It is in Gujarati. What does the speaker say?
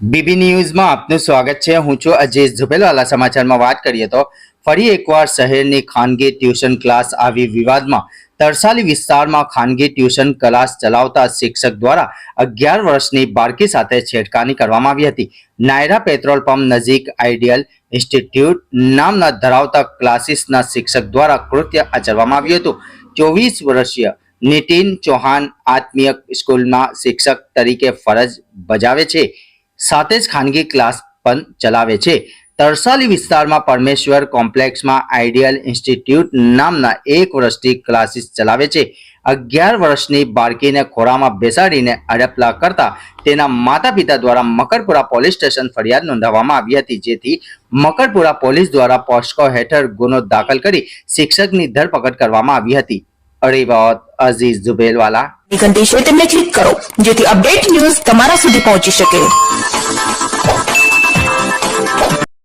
બીબી ન્યૂઝમાં આપનું સ્વાગત છે। હું છું અજીઝ ઝુબેલવાલા। સમાચારમાં વાત કરીએ તો ફરી એકવાર શહેરની ખાનગી ટ્યુશન ક્લાસ આવી વિવાદમાં। તરસાલી વિસ્તારમાં ખાનગી ટ્યુશન ક્લાસ ચલાવતા શિક્ષક દ્વારા 11 વર્ષની બાળકી સાથે છેડખાની કરવામાં આવી હતી। નાયરા પેટ્રોલ પંપ નજીક આઈડિયલ ઇન્સ્ટિટ્યૂટ નામના ધરાવતા ક્લાસીસના શિક્ષક દ્વારા કૃત્ય આચરવામાં આવ્યું હતું। 24 વર્ષીય નીતિન ચૌહાણ આત્મીય સ્કૂલમાં શિક્ષક તરીકે ફરજ બજાવે છે, સાથે જ ખાનગી ક્લાસ પણ ચલાવે છે। તરસાલી વિસ્તારમાં પરમેશ્વર કોમ્પ્લેક્સમાં આઈડિયલ ઇન્સ્ટિટ્યૂટ નામના 1 વર્ષથી ક્લાસીસ ચલાવે છે। 11 વર્ષની બાળકીને ખોળામાં બેસાડીને અડપલા કરતા તેના માતા પિતા દ્વારા મકરપુરા પોલીસ સ્ટેશન ફરિયાદ નોંધાવવામાં આવી હતી, જેથી મકરપુરા પોલીસ દ્વારા પોસ્કો હેઠળ ગુનો દાખલ કરી શિક્ષકની ધરપકડ કરવામાં આવી હતી। અરીબાદ અઝીઝ ઝુબેલવાલા। ઘંટી છે તેમને ક્લિક કરો જેથી અપડેટ ન્યૂઝ તમારા સુધી પહોંચી શકે।